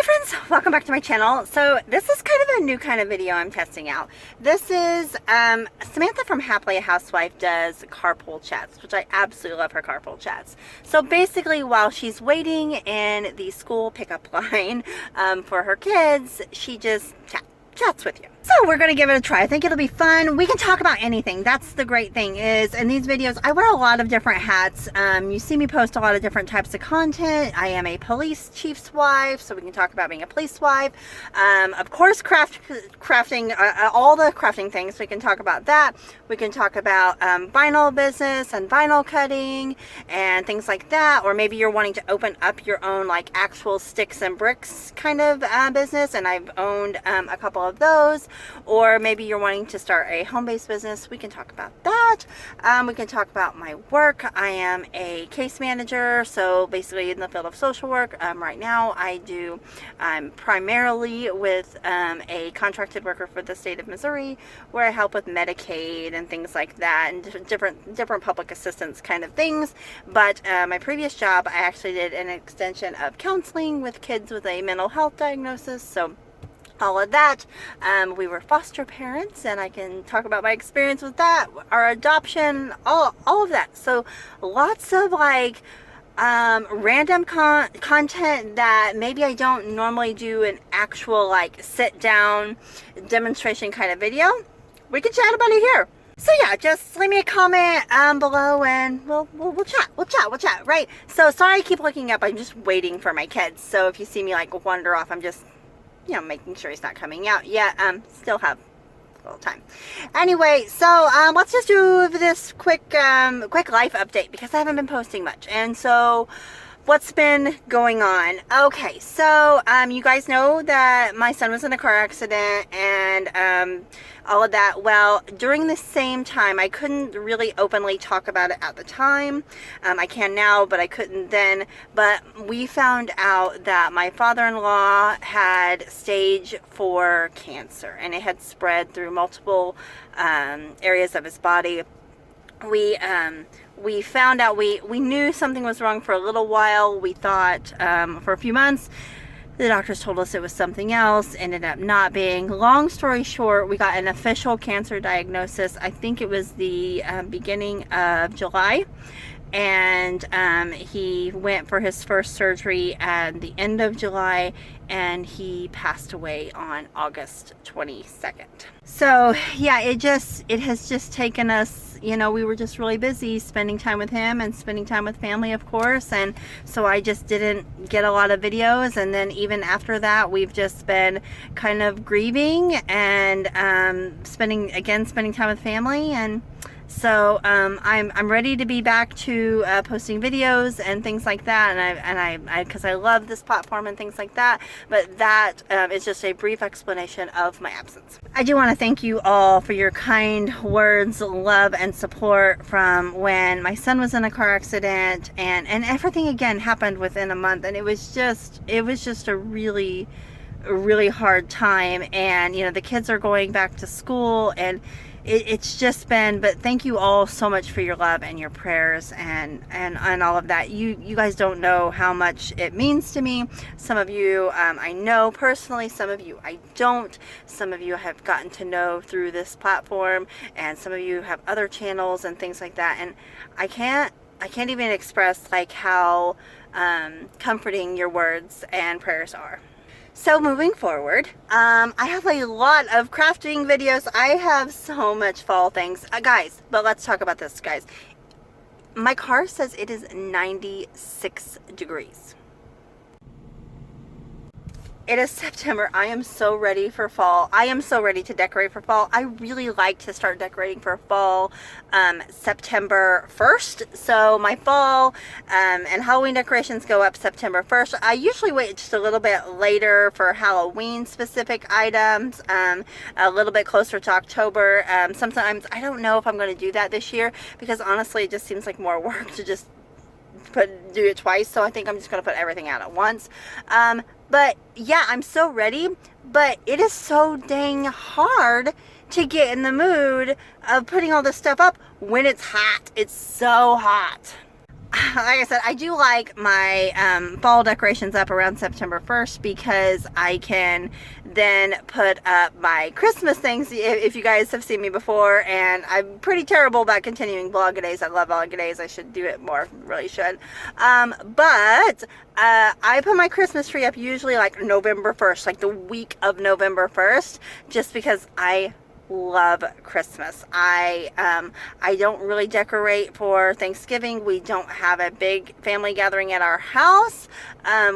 friends, welcome back to my channel. So this is kind of a new kind of video I'm testing out. This is Samantha from Happily A Housewife does carpool chats, which I absolutely love her carpool chats. So basically while she's waiting in the school pickup line for her kids, she just chats with you. So we're going to give it a try. I think it'll be fun. We can talk about anything. That's the great thing is in these videos, I wear a lot of different hats. You see me post a lot of different types of content. I am a police chief's wife, so we can talk about being a police wife. Of course, crafting, all the crafting things. We can talk about that. We can talk about vinyl business and vinyl cutting and things like that. Or maybe you're wanting to open up your own like actual sticks and bricks kind of business, and I've owned a couple of those. Or maybe you're wanting to start a home-based business. We can talk about that. We can talk about my work. I am a case manager, so basically in the field of social work. Right now I'm primarily with a contracted worker for the state of Missouri, where I help with Medicaid and things like that, and different public assistance kind of things. But my previous job, I actually did an extension of counseling with kids with a mental health diagnosis, so all of that. We were foster parents, and I can talk about my experience with that, our adoption, all of that. So lots of like random content that maybe I don't normally do an actual like sit down demonstration kind of video. We can chat about it here. So yeah, just leave me a comment below and we'll chat, right? So sorry I keep looking up. I'm just waiting for my kids. So if you see me like wander off, I'm just, you know, making sure he's not coming out yet. Still have a little time. Anyway, so let's just do this quick life update because I haven't been posting much. And so what's been going on? Okay, so you guys know that my son was in a car accident and all of that. Well, during the same time, I couldn't really openly talk about it at the time. I can now, but I couldn't then. But we found out that my father-in-law had stage 4 cancer, and it had spread through multiple areas of his body. We found out, we knew something was wrong for a little while. We thought for a few months. The doctors told us it was something else, ended up not being. Long story short, we got an official cancer diagnosis. I think it was the beginning of July. And he went for his first surgery at the end of July, and he passed away on August 22nd. So yeah, it has just taken us, you know, we were just really busy spending time with him and spending time with family, of course, and so I just didn't get a lot of videos. And then even after that, we've just been kind of grieving and spending time with family. And so I'm ready to be back to posting videos and things like that, and because I love this platform and things like that. But that is just a brief explanation of my absence. I do want to thank you all for your kind words, love, and support from when my son was in a car accident, and everything again happened within a month, and it was just a really hard time. And you know, the kids are going back to school, and it's just been, but thank you all so much for your love and your prayers and all of that. You guys don't know how much it means to me. Some of you I know personally, some of you I don't. Some of you have gotten to know through this platform, and some of you have other channels and things like that. And I can't even express like how comforting your words and prayers are. So moving forward, I have a lot of crafting videos. I have so much fall things. Guys, but let's talk about this, guys. My car says it is 96 degrees. It is September. I am so ready for fall. I am so ready to decorate for fall. I really like to start decorating for fall September 1st. So my fall and Halloween decorations go up September 1st. I usually wait just a little bit later for Halloween specific items, a little bit closer to October. Sometimes I don't know if I'm going to do that this year because honestly it just seems like more work to just do it twice. So I think I'm just going to put everything out at once. But yeah, I'm so ready, but it is so dang hard to get in the mood of putting all this stuff up when it's hot. It's so hot. like I said, I do like my fall decorations up around September 1st because I can then put up my Christmas things. If you guys have seen me before, and I'm pretty terrible about continuing Vlogadays. I love Vlogadays. I should do it more. Really should. But I put my Christmas tree up usually like November 1st, like the week of November 1st, just because I love Christmas. I don't really decorate for Thanksgiving. We don't have a big family gathering at our house.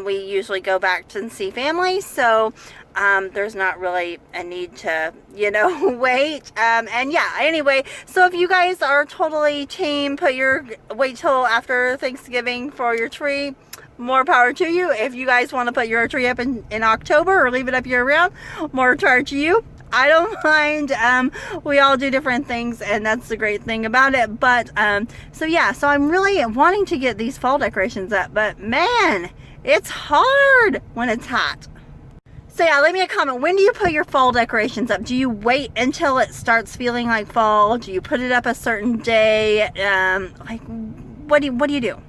We usually go back to and see family, so there's not really a need to, you know, wait. And yeah, anyway, so if you guys are totally team wait till after Thanksgiving for your tree, more power to you. If you guys want to put your tree up in October or leave it up year round, more power to you. I don't mind. We all do different things, and that's the great thing about it. But so yeah, so I'm really wanting to get these fall decorations up, but man, it's hard when it's hot. So yeah, leave me a comment. When do you put your fall decorations up? Do you wait until it starts feeling like fall? Do you put it up a certain day? Like, what do you do?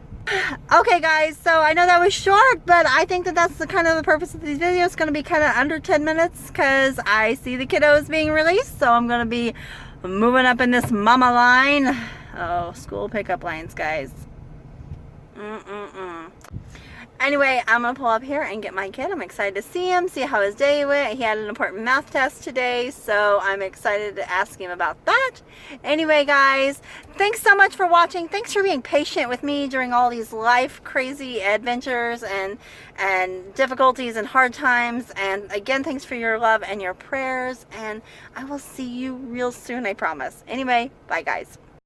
Okay guys, so I know that was short, but I think that that's the kind of the purpose of these videos. It's going to be kind of under 10 minutes because I see the kiddos being released, so I'm going to be moving up in this mama line. Oh, school pickup lines, guys. Anyway, I'm going to pull up here and get my kid. I'm excited to see him, see how his day went. He had an important math test today, so I'm excited to ask him about that. Anyway, guys, thanks so much for watching. Thanks for being patient with me during all these life crazy adventures and difficulties and hard times. And again, thanks for your love and your prayers. And I will see you real soon, I promise. Anyway, bye, guys.